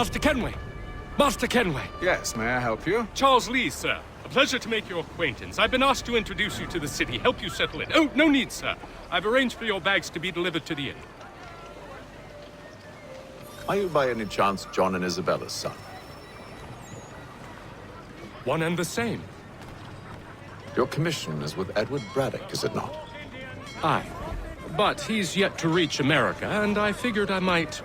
Master Kenway! Master Kenway! Yes, may I help you? Charles Lee, sir. A pleasure to make your acquaintance. I've been asked to introduce you to the city, help you settle in. Oh, no need, sir. I've arranged for your bags to be delivered to the inn. Are you by any chance John and Isabella's son? One and the same. Your commission is with Edward Braddock, is it not? Aye. But he's yet to reach America, and I figured I might...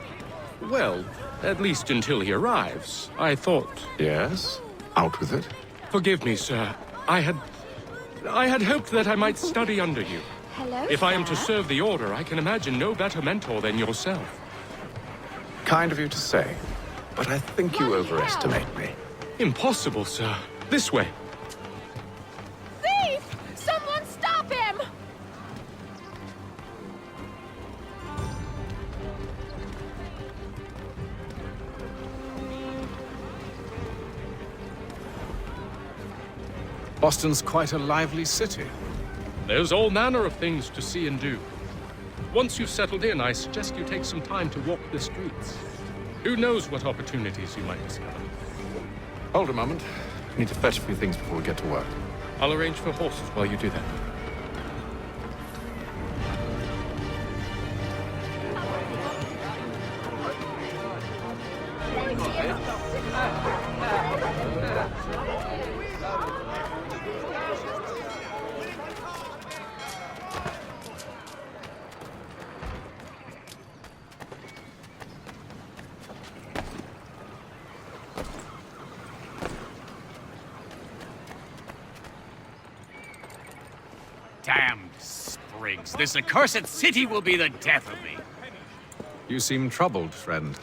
Well, at least until he arrives. I thought... Yes? Out with it. Forgive me, sir. I had hoped that I might study under you. Hello, If I am to sir. serve the Order, I can imagine no better mentor than yourself. Kind of you to say, but I think you overestimate me. Impossible, sir. This way. Thief! Someone stop him! Boston's quite a lively city. There's all manner of things to see and do. Once you've settled in, I suggest you take some time to walk the streets. Who knows what opportunities you might discover. Hold a moment. I need to fetch a few things before we get to work. I'll arrange for horses while you do that. Damned sprigs. This accursed city will be the death of me. You seem troubled, friend.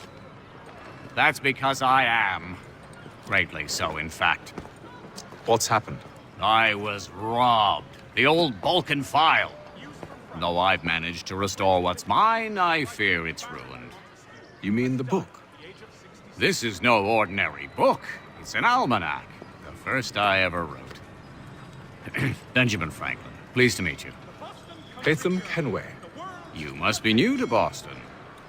That's because I am. Greatly so, in fact. What's happened? I was robbed. The old Balkan file. Though I've managed to restore what's mine, I fear it's ruined. You mean the book? This is no ordinary book. It's an almanac. The first I ever wrote. Benjamin Franklin. Pleased to meet you. Hatham Kenway. You must be new to Boston.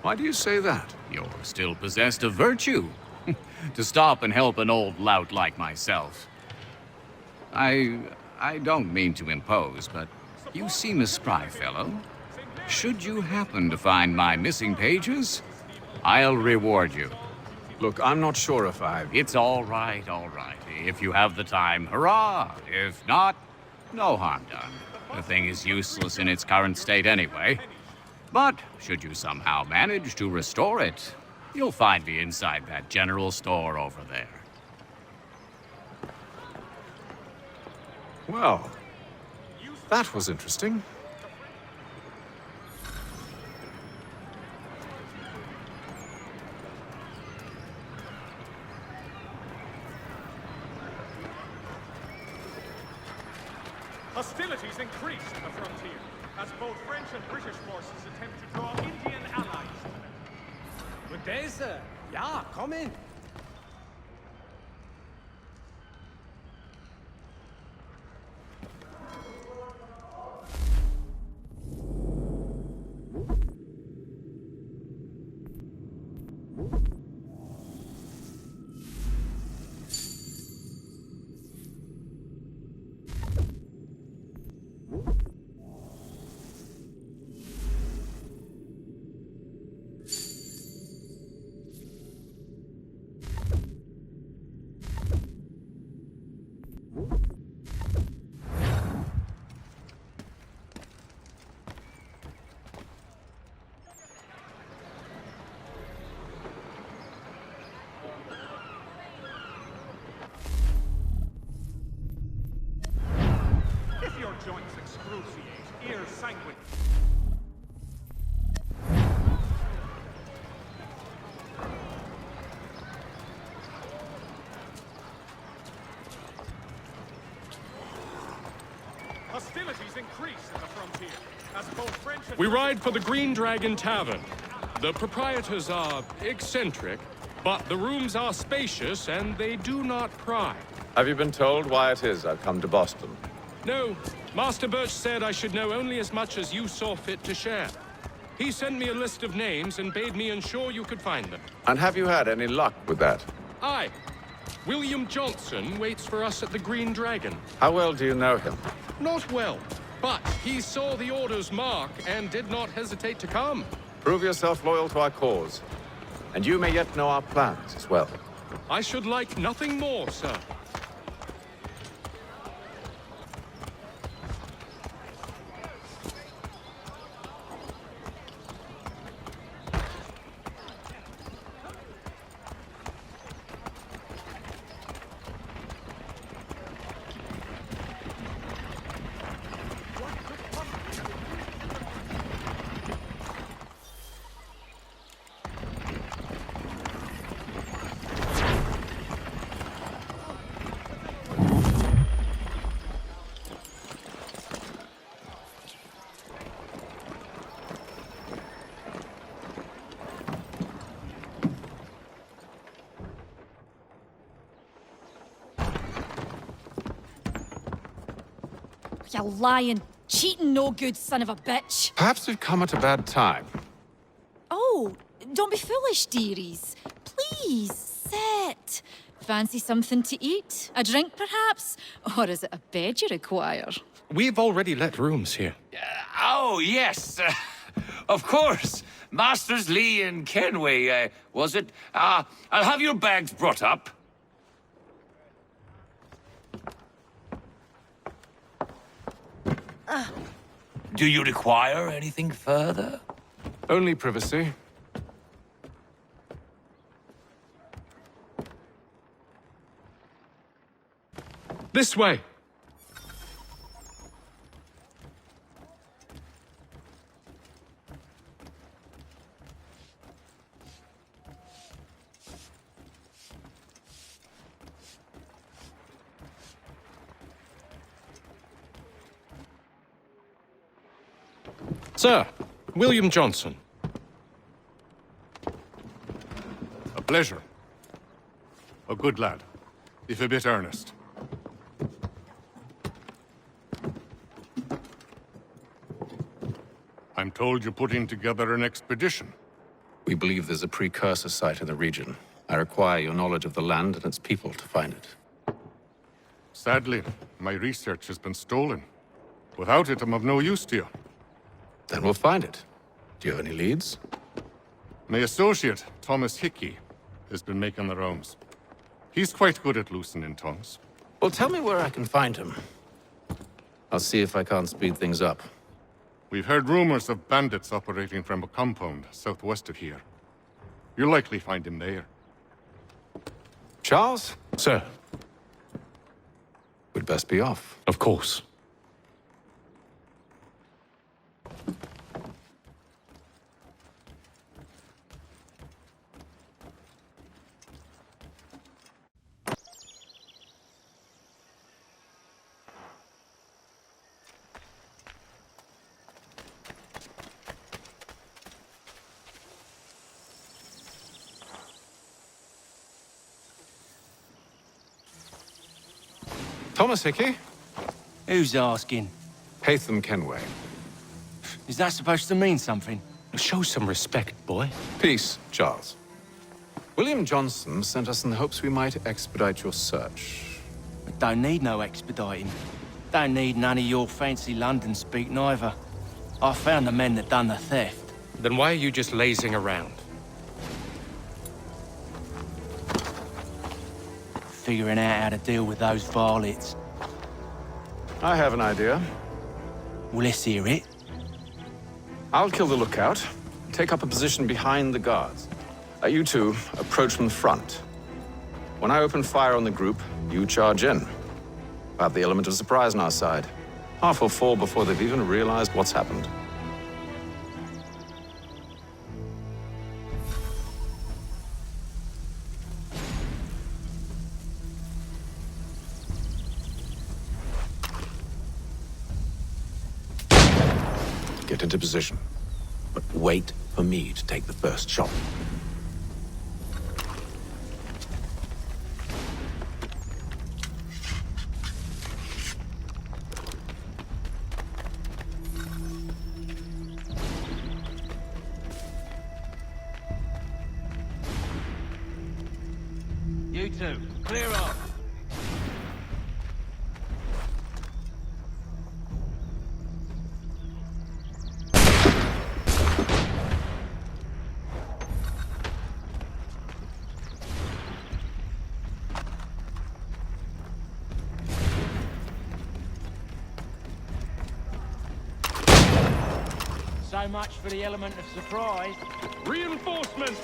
Why do you say that? You're still possessed of virtue. To stop and help an old lout like myself. I don't mean to impose, but you seem a spry fellow. Should you happen to find my missing pages, I'll reward you. Look, I'm not sure if It's all right, all right. If you have the time, hurrah! If not, no harm done. The thing is useless in its current state anyway. But should you somehow manage to restore it, you'll find me inside that general store over there. Well, that was interesting. Hostilities increase at the frontier as both French and British forces attempt to draw Indian allies to them. Good day, sir. Yeah, come in. If your joints excruciate, ears sanguine. Hostilities increase at the frontier as both French and We ride for the Green Dragon Tavern. The proprietors are eccentric, but the rooms are spacious and they do not pry. Have you been told why it is I've come to Boston? No, Master Birch said I should know only as much as you saw fit to share. He sent me a list of names and bade me ensure you could find them. And have you had any luck with that? Aye. William Johnson waits for us at the Green Dragon. How well do you know him? Not well, but he saw the order's mark and did not hesitate to come. Prove yourself loyal to our cause. And you may yet know our plans as well. I should like nothing more, sir. You lying, cheating, no good son of a bitch. Perhaps we've come at a bad time. Oh, don't be foolish, dearies. Please, sit. Fancy something to eat? A drink, perhaps? Or is it a bed you require? We've already let rooms here. Oh, yes. Of course. Masters Lee and Kenway, was it? I'll have your bags brought up. Do you require anything further? Only privacy. This way. Sir, William Johnson. A pleasure. A good lad, if a bit earnest. I'm told you're putting together an expedition. We believe there's a precursor site in the region. I require your knowledge of the land and its people to find it. Sadly, my research has been stolen. Without it, I'm of no use to you. Then we'll find it. Do you have any leads? My associate, Thomas Hickey, has been making the rounds. He's quite good at loosening tongues. Well, tell me where I can find him. I'll see if I can't speed things up. We've heard rumors of bandits operating from a compound southwest of here. You'll likely find him there. Charles? Sir, We'd best be off. of course. Thomas Hickey? Who's asking? Haytham Kenway. Is that supposed to mean something? Show some respect, boy. Peace, Charles. William Johnson sent us in the hopes we might expedite your search. I don't need no expediting. Don't need none of your fancy London speak neither. I found the men that done the theft. Then why are you just lazing around? Figuring out how to deal with those varlets. I have an idea. Well, let's hear it. I'll kill the lookout. Take up a position behind the guards. You two, approach from the front. When I open fire on the group, you charge in. We'll have the element of surprise on our side. Half will fall before they've even realized what's happened. Get into position. But wait for me to take the first shot. to. Clear off. So much for the element of surprise. Reinforcements!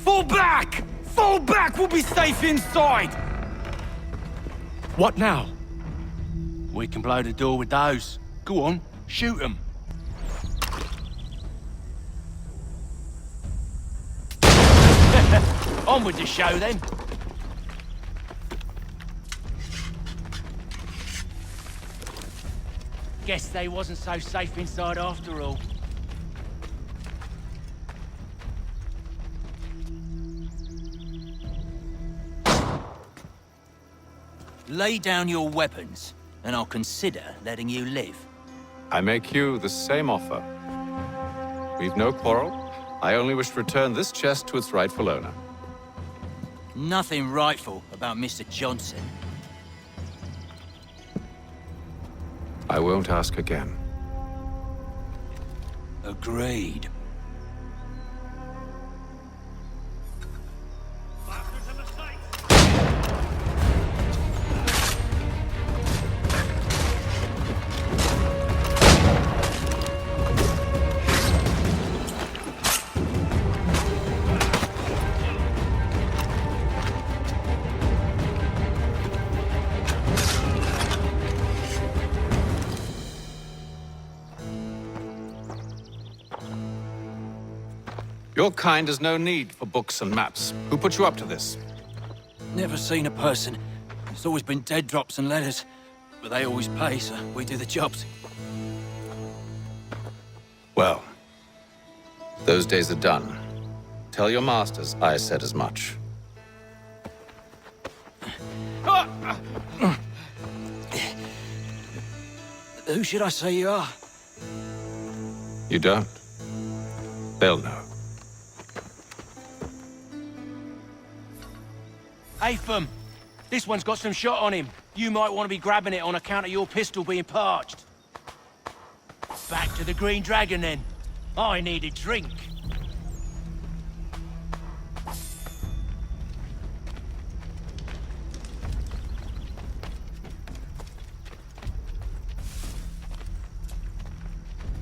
Fall back! Fall back! We'll be safe inside! What now? We can blow the door with those. Go on, shoot them. On with the show, then. Guess they wasn't so safe inside after all. Lay down your weapons, and I'll consider letting you live. I make you the same offer. We've no quarrel. I only wish to return this chest to its rightful owner. Nothing rightful about Mr. Johnson. I won't ask again. Agreed. Your kind has no need for books and maps. Who put you up to this? Never seen a person. It's always been dead drops and letters. But they always pay, so we do the jobs. Well, those days are done. Tell your masters I said as much. Who should I say you are? You don't? They'll know. Apham, this one's got some shot on him. You might want to be grabbing it on account of your pistol being parched. Back to the Green Dragon, then. I need a drink.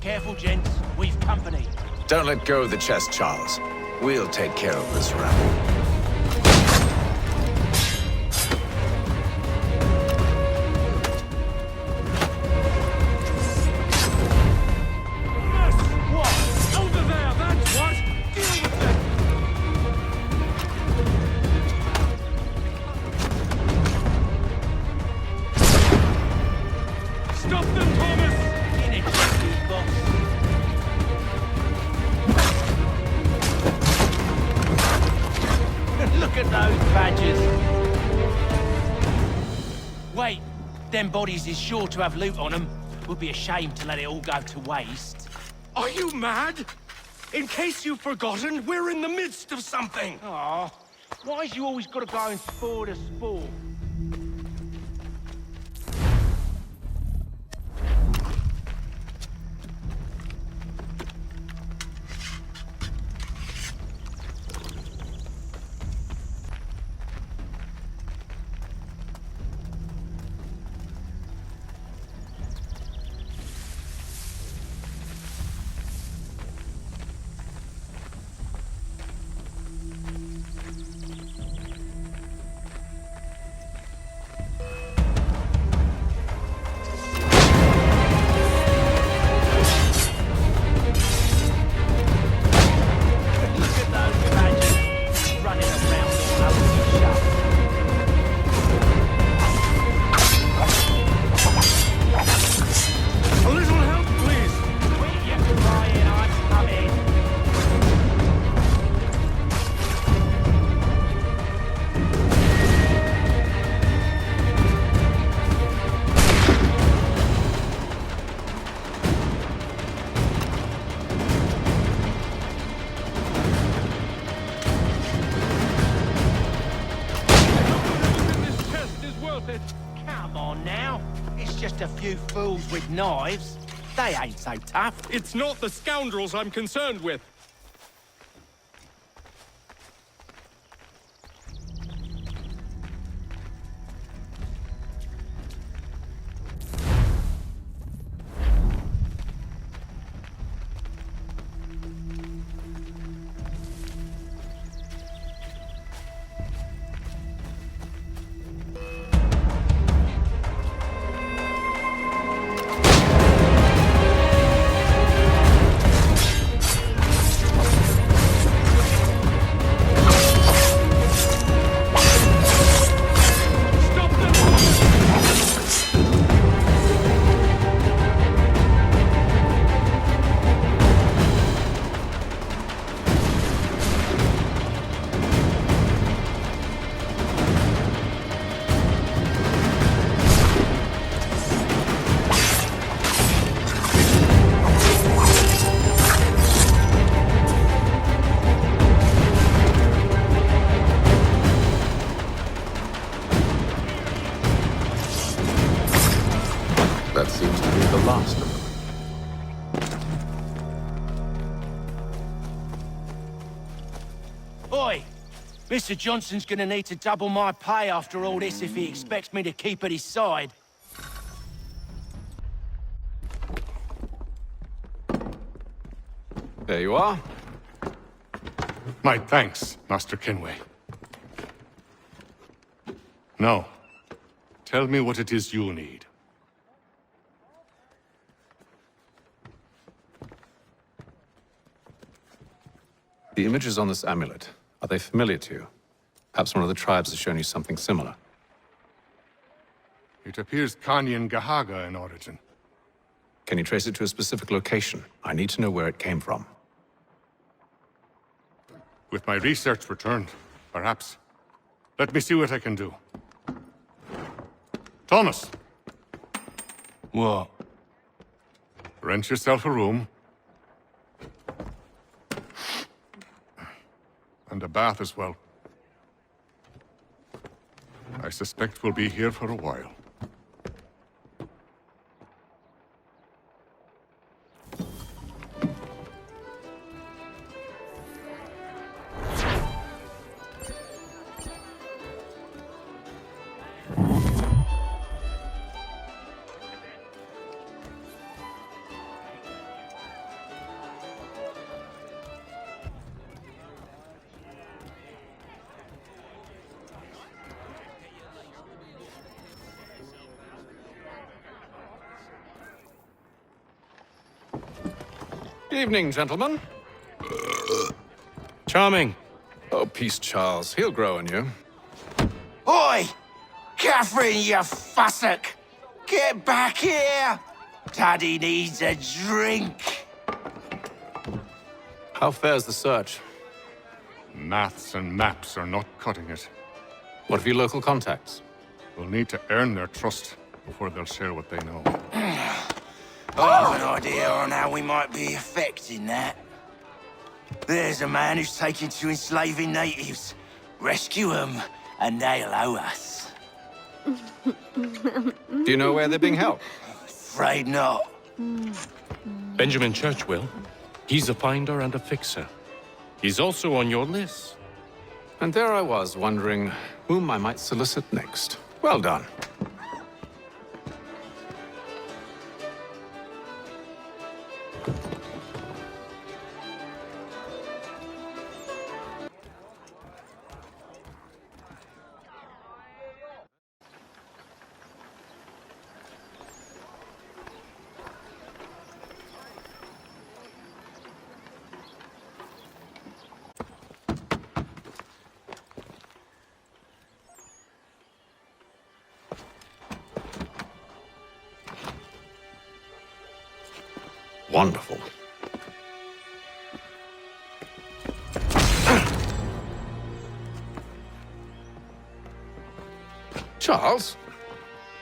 Careful, gents. We've company. Don't let go of the chest, Charles. We'll take care of this rabble. Them bodies is sure to have loot on them. Would be a shame to let it all go to waste. Are you mad? In case you've forgotten, we're in the midst of something. Aw, why's you always got to go and spoil the sport? just a few fools with knives. They ain't so tough. It's not the scoundrels I'm concerned with. That seems to be the last of them. Oi! Mr. Johnson's gonna need to double my pay after all this if he expects me to keep at his side. There you are. My thanks, Master Kenway. Now, tell me what it is you need. The images on this amulet, are they familiar to you? Perhaps one of the tribes has shown you something similar. It appears Kanyan Gahaga in origin. Can you trace it to a specific location? I need to know where it came from. With my research returned, perhaps. Let me see what I can do. Thomas! What? Rent yourself a room. And a bath as well. I suspect we'll be here for a while. Evening, gentlemen. Charming. Oh, peace, Charles. He'll grow on you. Oi! Catherine, you fussock! Get back here! Daddy needs a drink. How fares the search? Maths and maps are not cutting it. What of your local contacts? We'll need to earn their trust before they'll share what they know. I have an idea on how we might be affecting that. There's a man who's taken to enslaving natives. Rescue them, and they'll owe us. Do you know where they're being held? Afraid not. Benjamin Church will. He's a finder and a fixer. He's also on your list. And there I was, wondering whom I might solicit next. Well done. Wonderful. Charles?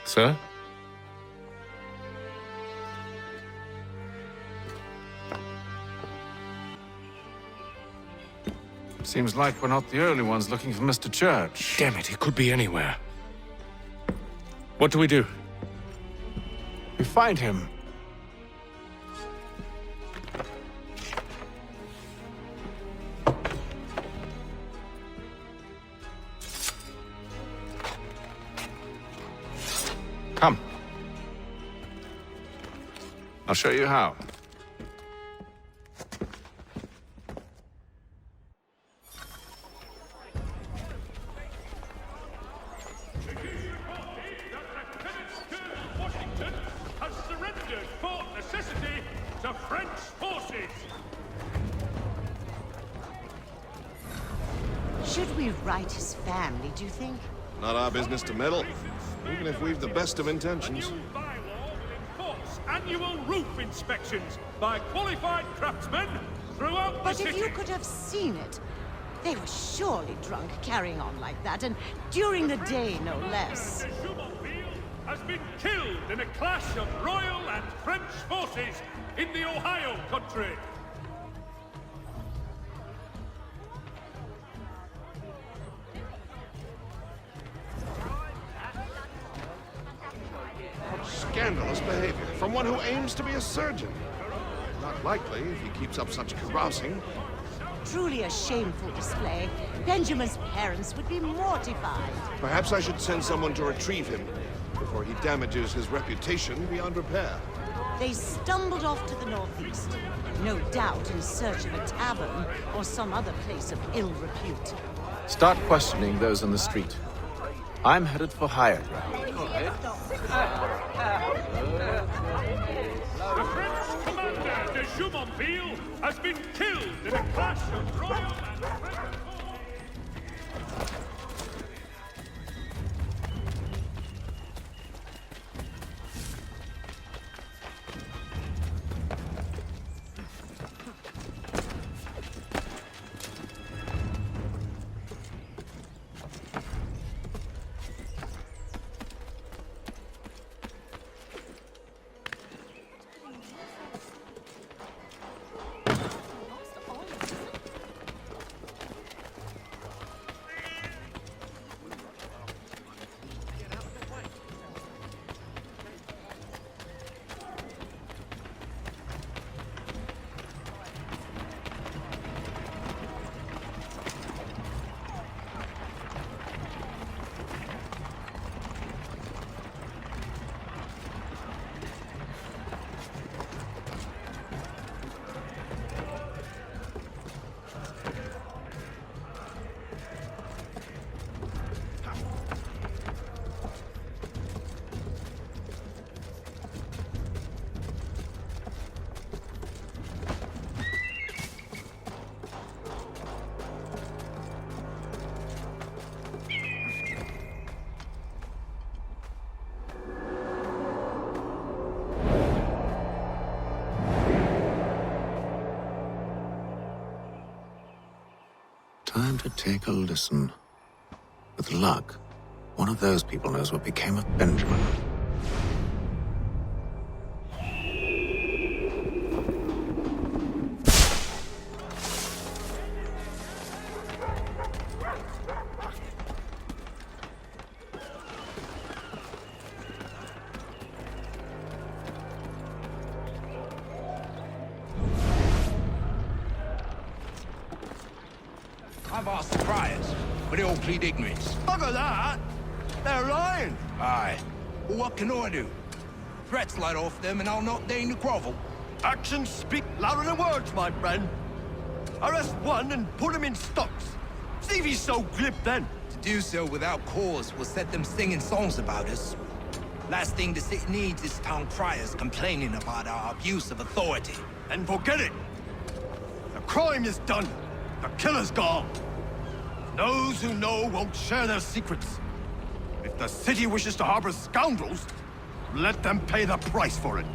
Sir? Seems like we're not the only ones looking for Mr. Church. Damn it, he could be anywhere. What do we do? We find him. Come. I'll show you how. Washington has surrendered for necessity to French forces. Should we write his family, do you think? Not our business to meddle, even if we've the best of intentions. A new bylaw will enforce annual roof inspections by qualified craftsmen throughout the But city. if you could have seen it, they were surely drunk carrying on like that, and during the day, no less. De Jumonville has been killed in a clash of Royal and French forces in the Ohio country. Scandalous behavior from one who aims to be a surgeon. Not likely if he keeps up such carousing. Truly a shameful display. Benjamin's parents would be mortified. Perhaps I should send someone to retrieve him before he damages his reputation beyond repair. They stumbled off to the northeast, no doubt in search of a tavern or some other place of ill repute. Start questioning those on the street. I'm headed for higher ground. The French commander de Jumonville has been killed in a clash of Royal and French forces. Time to take a listen. With luck, one of those people knows what became of Benjamin. I've asked the friars, but they all plead ignorance. Bugger that! They're lying! Aye. Well, what can I do? Threats light off them and I'll not deign to grovel. Actions speak louder than words, my friend. Arrest one and put him in stocks. See if he's so glib then. To do so without cause will set them singing songs about us. Last thing the city needs is town criers complaining about our abuse of authority. And forget it. The crime is done. The killer's gone. Those who know won't share their secrets. If the city wishes to harbor scoundrels, let them pay the price for it.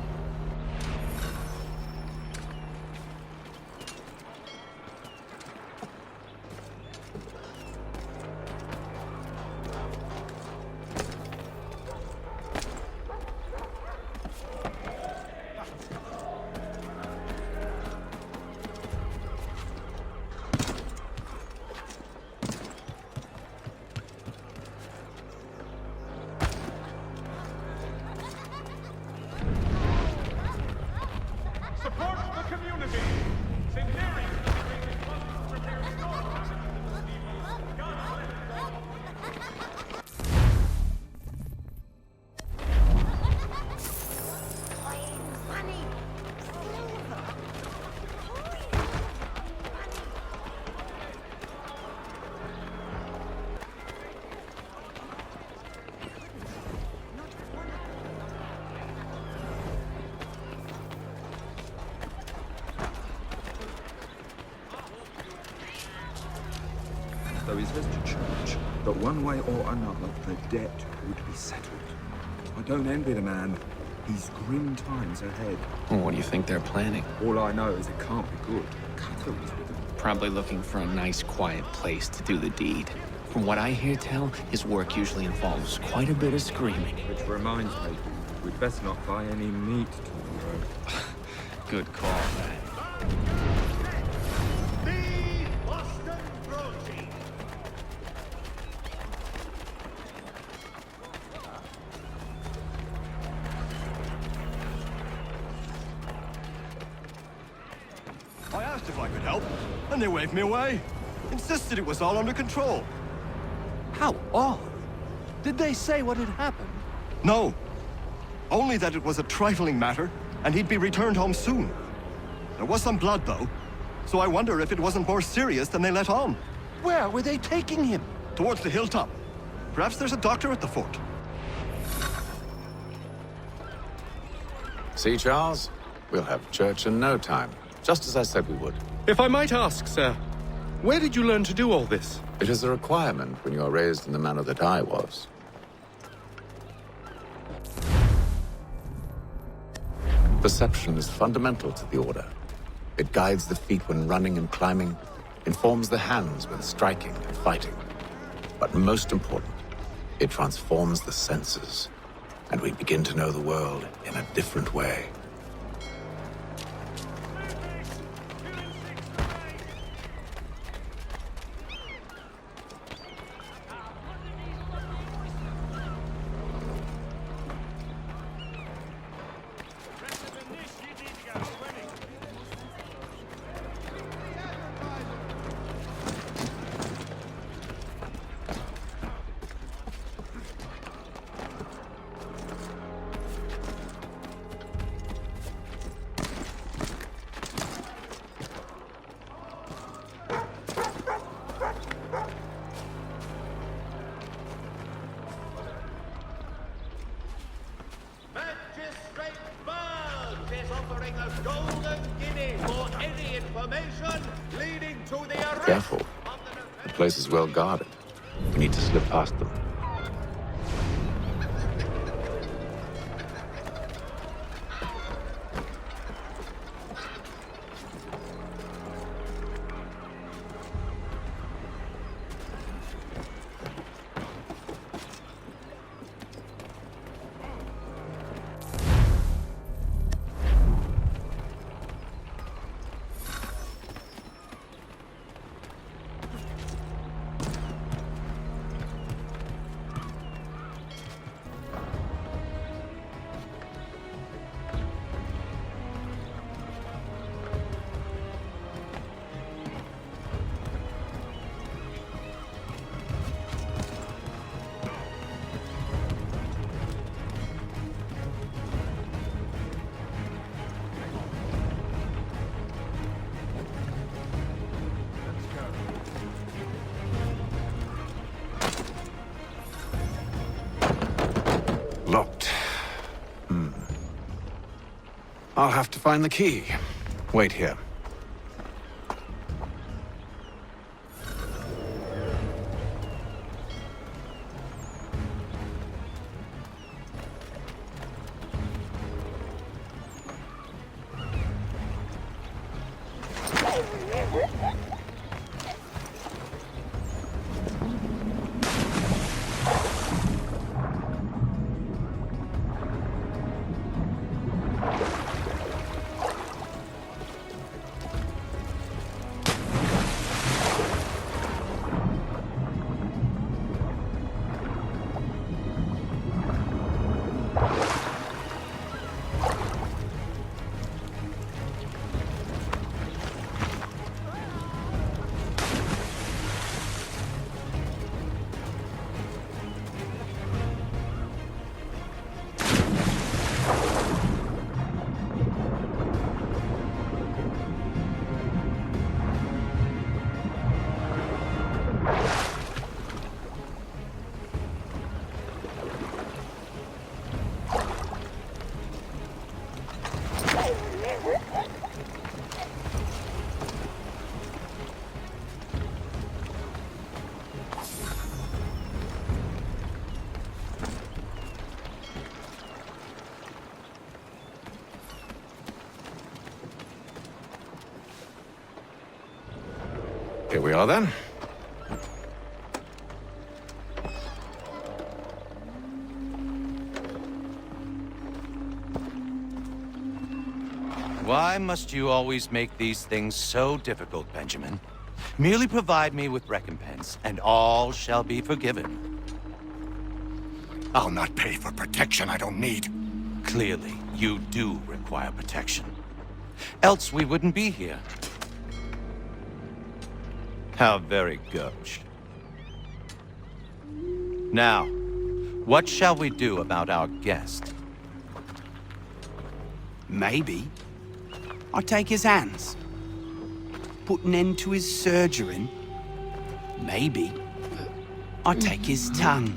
visitors to church, but one way or another, the debt would be settled. I don't envy the man. He's grim times ahead. Well, what do you think they're planning? All I know is it can't be good. Cuthbert was with him. Probably looking for a nice, quiet place to do the deed. From what I hear tell, his work usually involves quite a bit of screaming. Which reminds me, we'd best not buy any meat tomorrow. Good call, man. I asked if I could help, and they waved me away. Insisted it was all under control. How odd. Did they say what had happened? No. Only that it was a trifling matter, and he'd be returned home soon. There was some blood, though, so I wonder if it wasn't more serious than they let on. Where were they taking him? Towards the hilltop. Perhaps there's a doctor at the fort. See, Charles? We'll have church in no time, just as I said we would. If I might ask, sir, where did you learn to do all this? It is a requirement when you are raised in the manner that I was. Perception is fundamental to the Order. It guides the feet when running and climbing, informs the hands when striking and fighting. But most important, it transforms the senses, and we begin to know the world in a different way. Careful. The place is well guarded. We need to slip past them. Locked. I'll have to find the key. Wait here. Here we are then. Why must you always make these things so difficult, Benjamin? Merely provide me with recompense, and all shall be forgiven. I'll not pay for protection I don't need. Clearly, you do require protection. Else we wouldn't be here. How very gauche. Now, what shall we do about our guest? Maybe I take his hands, put an end to his surgering. Maybe I take his tongue,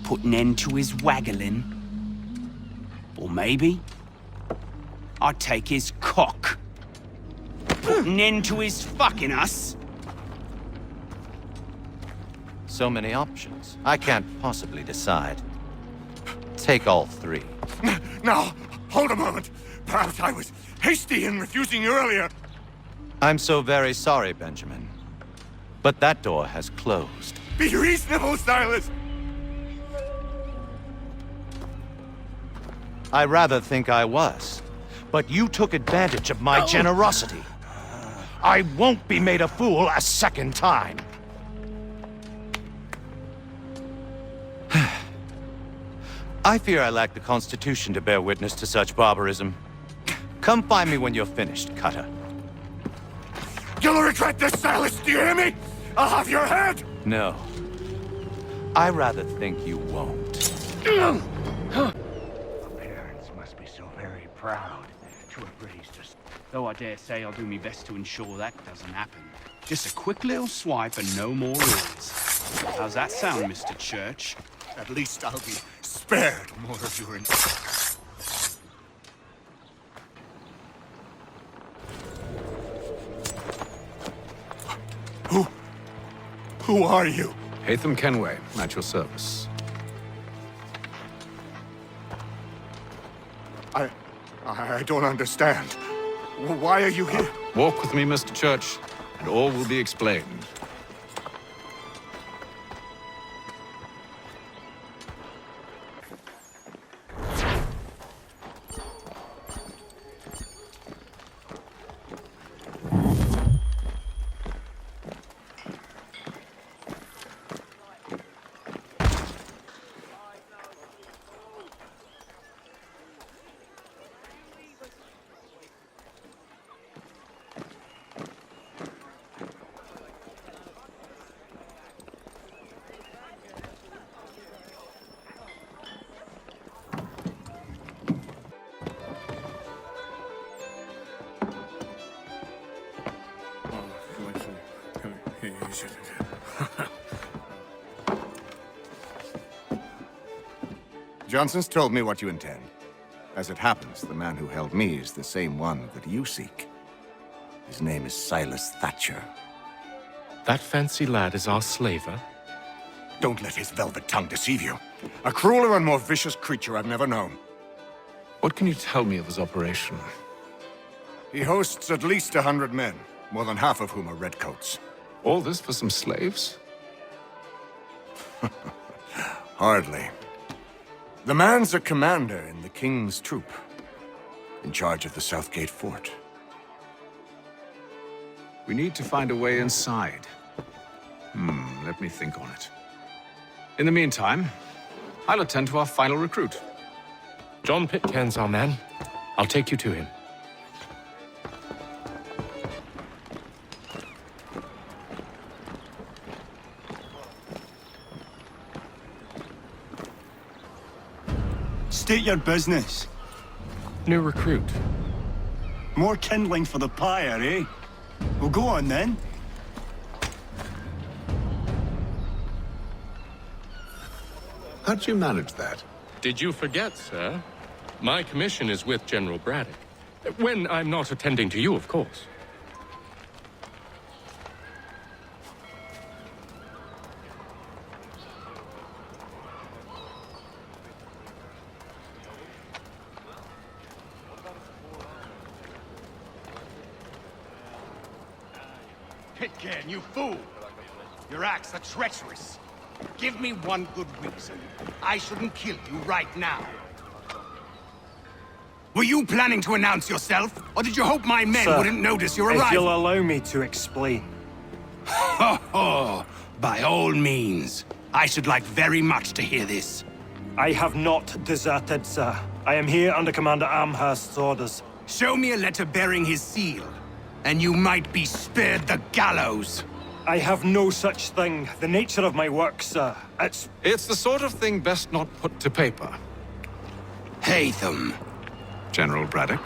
put an end to his waggling. Or maybe I take his cock, put an end to his fucking us. So many options. I can't possibly decide. Take all three. Now, hold a moment. Perhaps I was hasty in refusing you earlier. I'm so very sorry, Benjamin. But that door has closed. Be reasonable, Silas! I rather think I was. But you took advantage of my generosity. I won't be made a fool a second time. I fear I lack the constitution to bear witness to such barbarism. Come find me when you're finished, Cutter. You'll regret this, Silas, do you hear me? I'll have your head! No. I rather think you won't. Parents must be so very proud to have raised us. Though I dare say I'll do my best to ensure that doesn't happen. Just a quick little swipe and no more rules. How's that sound, Mr. Church? At least I'll be spared more of your Who are you? Hatham Kenway, at your service. I don't understand. Why are you here? Walk with me, Mr. Church, and all will be explained. Johnson's told me what you intend. As it happens, the man who held me is the same one that you seek. His name is Silas Thatcher. That fancy lad is our slaver? Don't let his velvet tongue deceive you. A crueler and more vicious creature I've never known. What can you tell me of his operation? He hosts at least 100 men, more than half of whom are redcoats. All this for some slaves? Hardly. The man's a commander in the King's troop, in charge of the Southgate Fort. We need to find a way inside. Let me think on it. In the meantime, I'll attend to our final recruit. John Pitcairn's our man. I'll take you to him. State your business. New recruit. More kindling for the pyre, eh? Well, go on then. How'd you manage that? Did you forget, sir? My commission is with General Braddock. When I'm not attending to you, of course. Pitcairn, you fool! Your acts are treacherous. Give me one good reason. I shouldn't kill you right now. Were you planning to announce yourself? Or did you hope my men Sir, wouldn't notice your arrival? if you'll allow me to explain. Ho ho! By all means. I should like very much to hear this. I have not deserted, sir. I am here under Commander Amherst's orders. Show me a letter bearing his seal, and you might be spared the gallows. I have no such thing. The nature of my work, sir, It's the sort of thing best not put to paper. Haytham. General Braddock.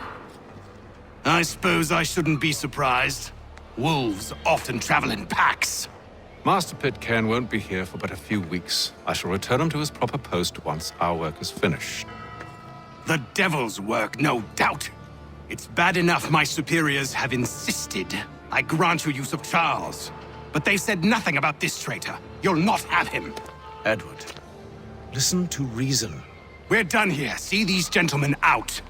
I suppose I shouldn't be surprised. Wolves often travel in packs. Master Pitcairn won't be here for but a few weeks. I shall return him to his proper post once our work is finished. The devil's work, no doubt. It's bad enough my superiors have insisted I grant you use of Charles. But they've said nothing about this traitor. You'll not have him. Edward, listen to reason. We're done here. See these gentlemen out.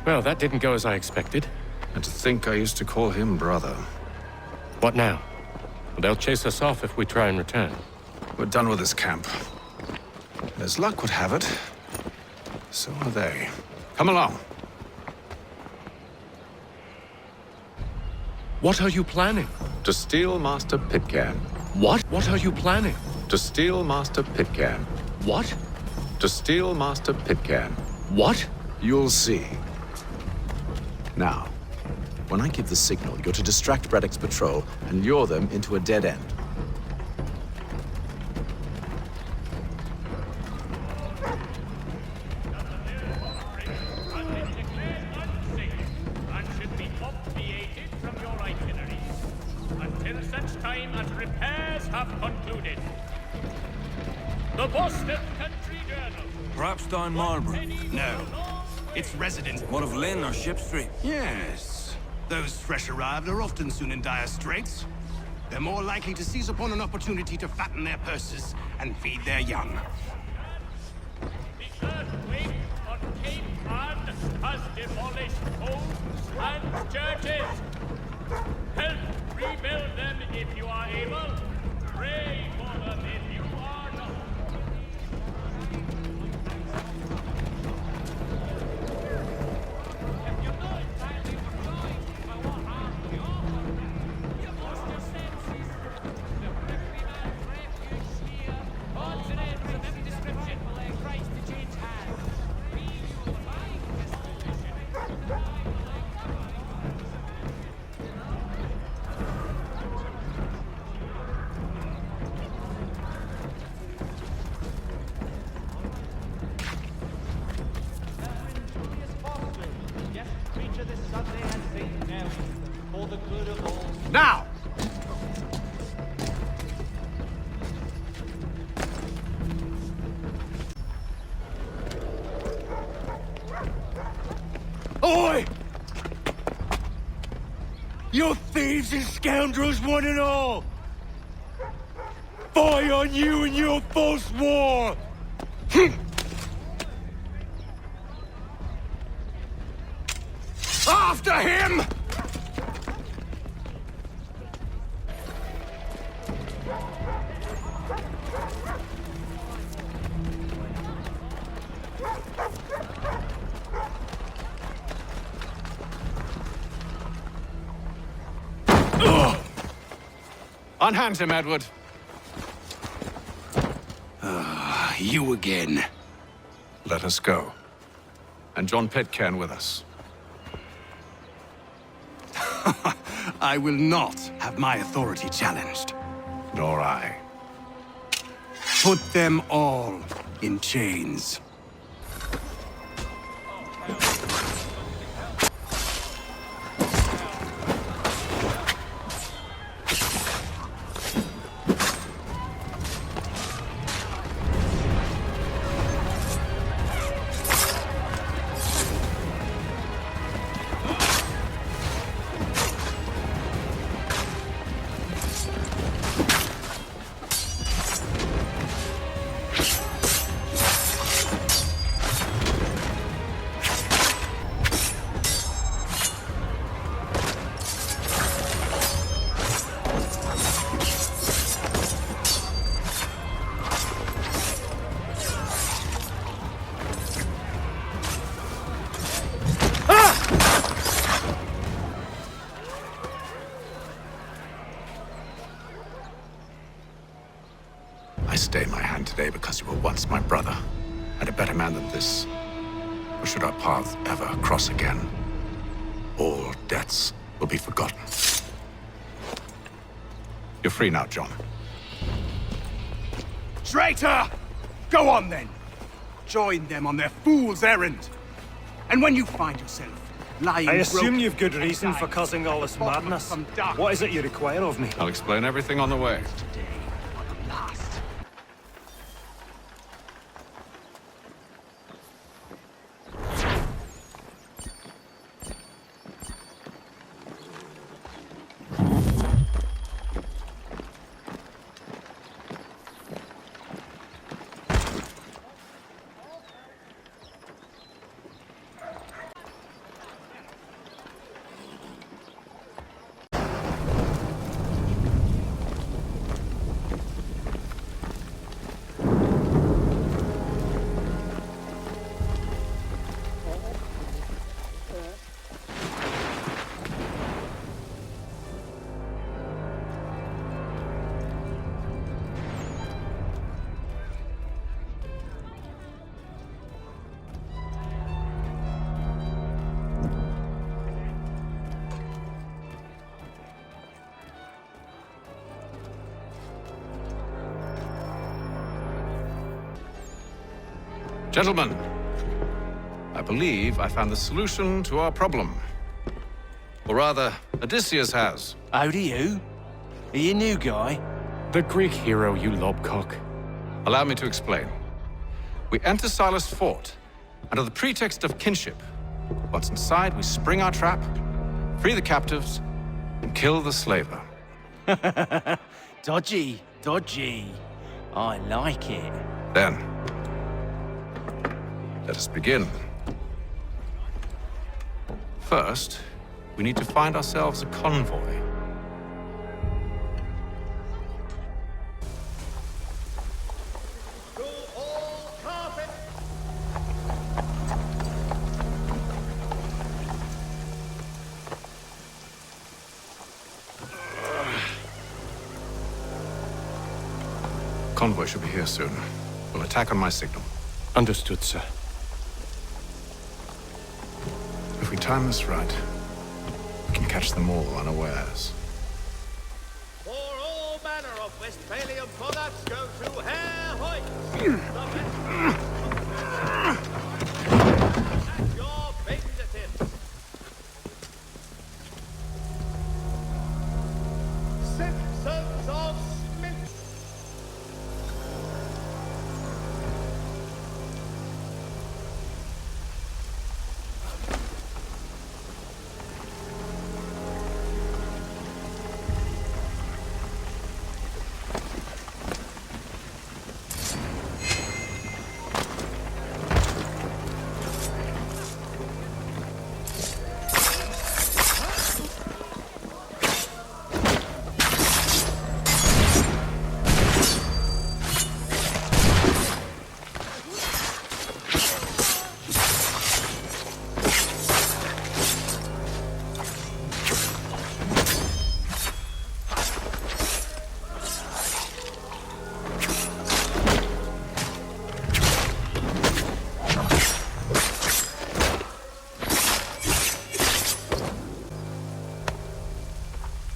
Well, that didn't go as I expected. And to think I used to call him brother. What now? They'll chase us off if we try and return. We're done with this camp. As luck would have it, so are they. Come along. What are you planning? To steal Master Pitcairn. What? What are you planning? To steal Master Pitcairn. What? To steal Master Pitcairn. What? You'll see. Now, when I give the signal, you're to distract Braddock's patrol and lure them into a dead end. The Boston Country Journal. Perhaps down Marlborough? No. It's residents. What of Lynn or Ship Street? Yes. Those fresh arrived are often soon in dire straits. They're more likely to seize upon an opportunity to fatten their purses and feed their young. The earthquake on Cape Ann has demolished homes and churches. Help rebuild them if you are able. Pray for them if you are not. Now! Oi! You thieves and scoundrels, one and all! Fire on you and your false war! After him! Unhand him, Edward. You again. Let us go. And John Pitcairn with us. I will not have my authority challenged. Nor I. Put them all in chains. stay my hand today because you were once my brother, and a better man than this. Or should our paths ever cross again, all debts will be forgotten. You're free now, John. Traitor! Go on then! Join them on their fool's errand! And when you find yourself lying I assume broken you've good reason for causing all this madness. What is it you require of me? I'll explain everything on the way. Gentlemen, I believe I found the solution to our problem. Or rather, Odysseus has. How do you? Are you a new guy? The Greek hero, you lobcock. Allow me to explain. We enter Silas' fort, under the pretext of kinship. Once inside, we spring our trap, free the captives, and kill the slaver. Dodgy, dodgy. I like it. Then, let us begin. First, we need to find ourselves a convoy. Convoy should be here soon. We'll attack on my signal. Understood, sir. If we time this right, we can catch them all unawares. For all manner of Westphalian products go to Herr Hoyt. At your fingertips. Citizens of Smith.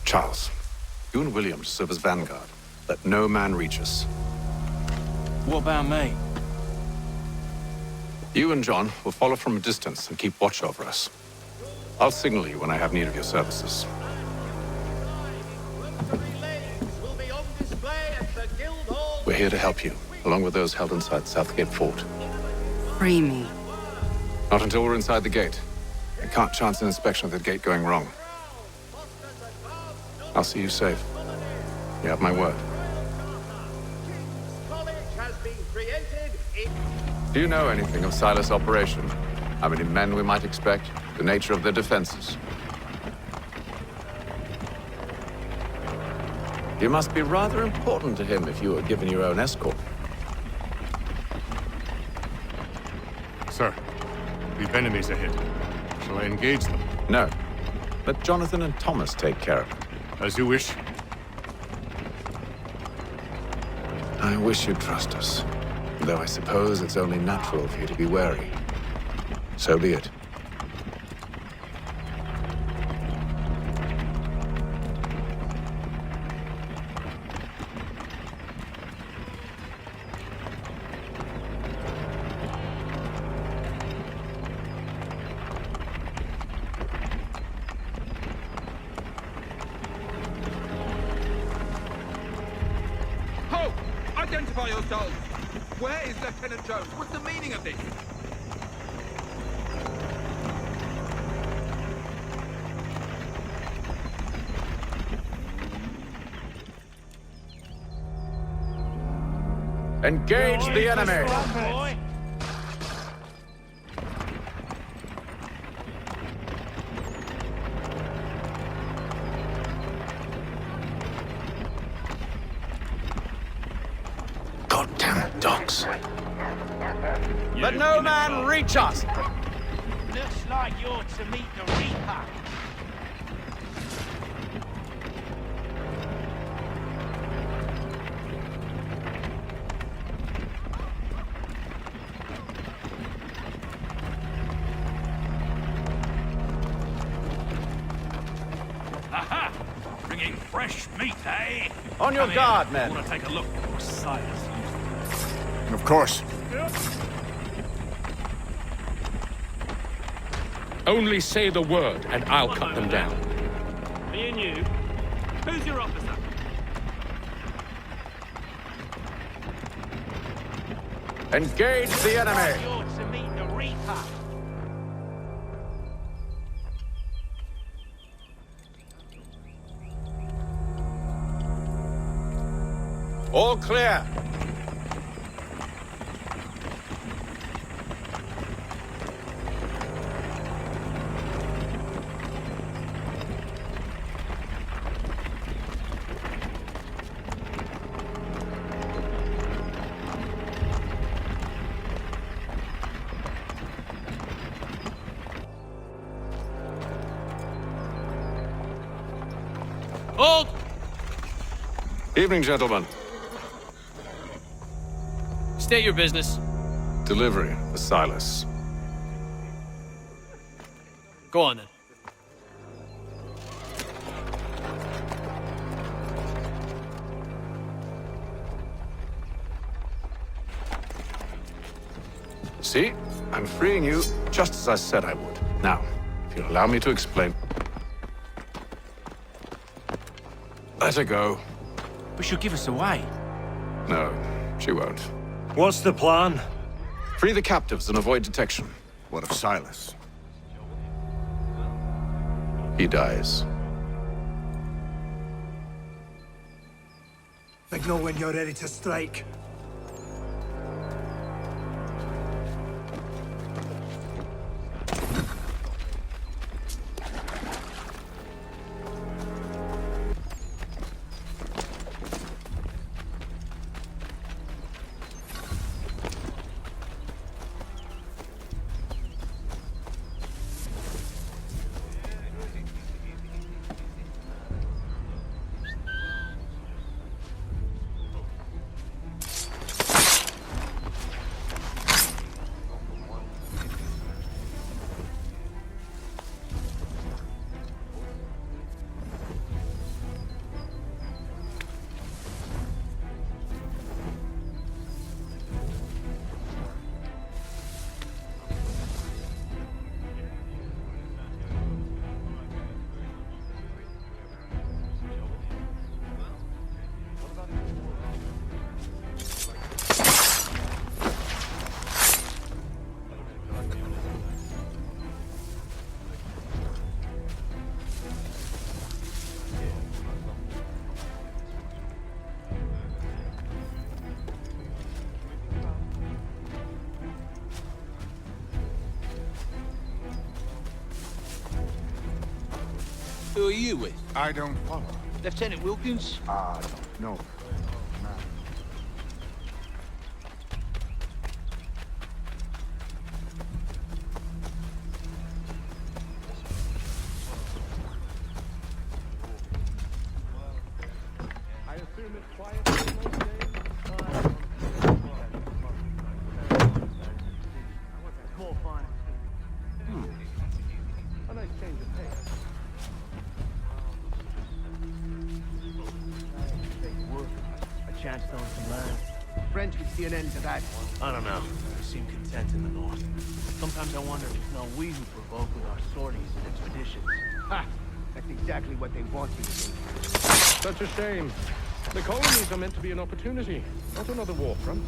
Charles, you and William serve as vanguard. Let no man reach us. What about me? You and John will follow from a distance and keep watch over us. I'll signal you when I have need of your services. We're here to help you, along with those held inside Southgate Fort. Free me. Not until we're inside the gate. I can't chance an inspection of the gate going wrong. I'll see you safe. You have my word. Do you know anything of Silas' operation? How many men we might expect? The nature of their defenses? You must be rather important to him if you were given your own escort. Sir, we've enemies ahead. Shall I engage them? No. Let Jonathan and Thomas take care of it. As you wish. I wish you'd trust us. Though I suppose it's only natural for you to be wary. So be it. Ho! Identify yourselves! Where is Lieutenant Jones? What's the meaning of this? Engage the enemy! Goddamn dogs. Let no man reach us! Looks like you're to meet the Reaper. Aha! Bringing fresh meat, eh? On your Come guard, here. men. Want to take a look before Silas uses Of course. Only say the word, and I'll cut them down. Me and you. Who's your officer? Engage the enemy! You're to meet the Reaper. All clear. Hold! Evening, gentlemen. State your business. Delivery for Silas. Go on, then. See? I'm freeing you just as I said I would. Now, if you'll allow me to explain. Let her go. But she'll give us away. No, she won't. What's the plan? Free the captives and avoid detection. What of Silas? He dies. Signal when you're ready to strike. Who are you with? I don't follow. Lieutenant Wilkins? No. I assume it's quiet. Giants stole some land. French would see an end to that. I don't know. They seem content in the north. Sometimes I wonder if it's not we who provoke with our sorties and expeditions. Ha! That's exactly what they want you to do. Such a shame. The colonies are meant to be an opportunity, not another war front.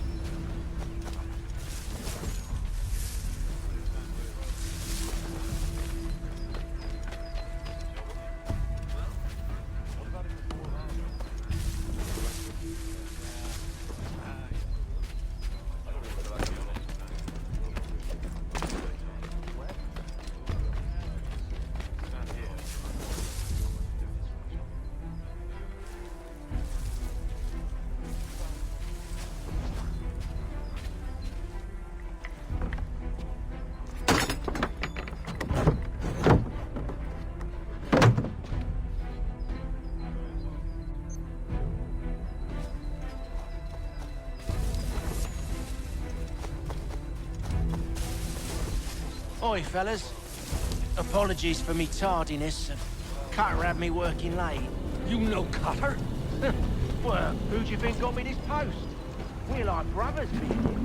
Oi, fellas. Apologies for me tardiness. Cutter had me working late. You know Cutter? Well, who do you think got me this post? We're like brothers, man.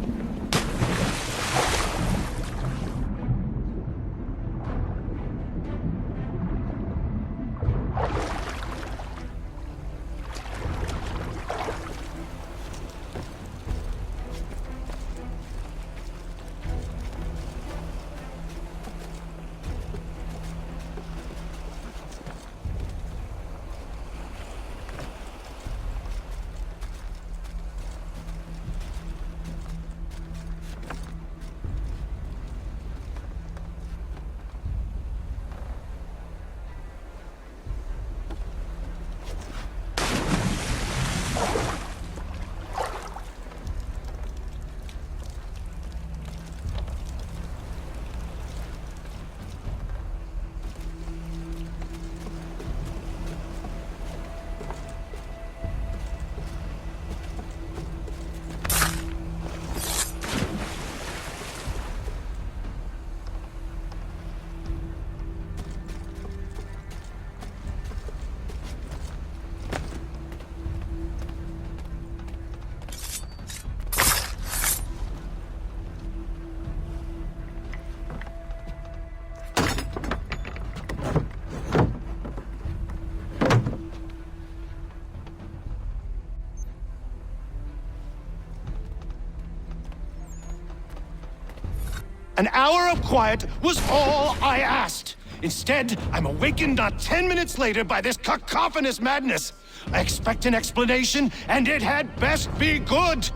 An hour of quiet was all I asked. Instead, I'm awakened not 10 minutes later by this cacophonous madness. I expect an explanation, and it had best be good.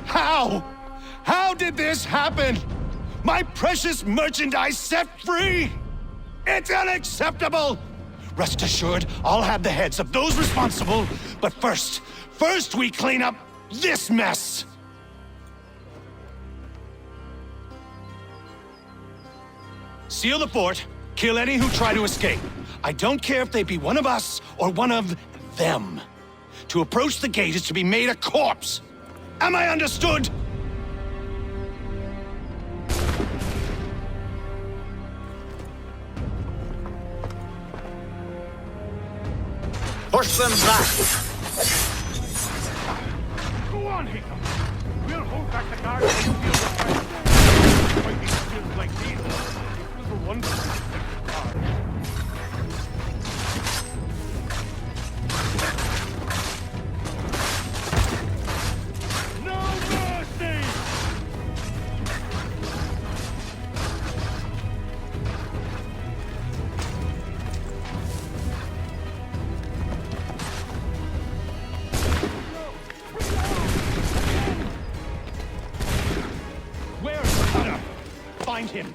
How? How did this happen? My precious merchandise set free? It's unacceptable! Rest assured, I'll have the heads of those responsible, but first we clean up this mess! Seal the fort, kill any who try to escape. I don't care if they be one of us or one of them. To approach the gate is to be made a corpse. Am I understood? Push them back! Go on, Hickam. We'll hold back the guard and you'll feel the fight. Fighting skills like these. It was a wonderful. Find him.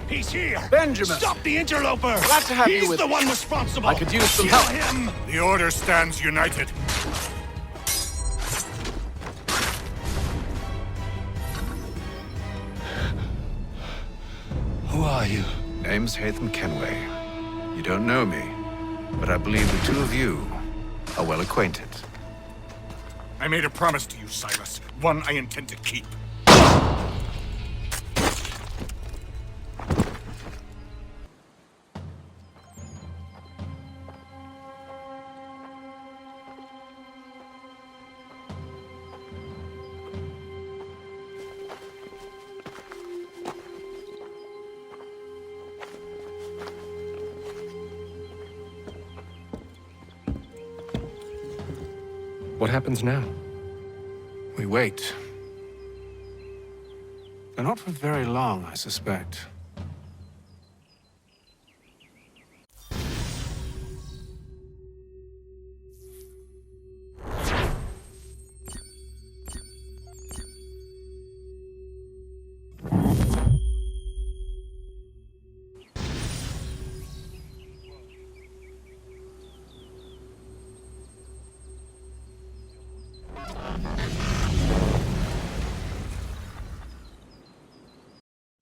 He's here. Benjamin. Stop the interloper. Glad to have He's you with the me. one responsible. I could use some Kill help. him. The Order stands united. Who are you? Name's Hatham Kenway. You don't know me, but I believe the two of you are well acquainted. I made a promise to you, Silas. One I intend to keep. What happens now? We wait. But not for very long, I suspect.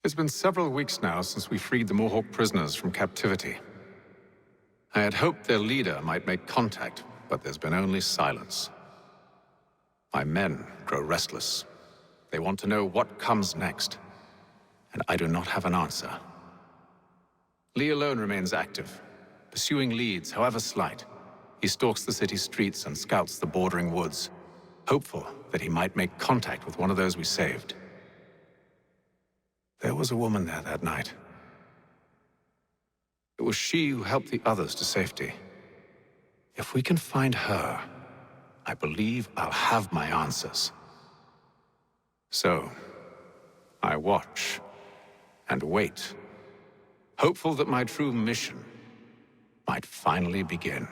It's been several weeks now since we freed the Mohawk prisoners from captivity. I had hoped their leader might make contact, but there's been only silence. My men grow restless. They want to know what comes next, and I do not have an answer. Lee alone remains active, pursuing leads, however slight. He stalks the city streets and scouts the bordering woods, hopeful that he might make contact with one of those we saved. There was a woman there that night. It was she who helped the others to safety. If we can find her, I believe I'll have my answers. So, I watch and wait, hopeful that my true mission might finally begin.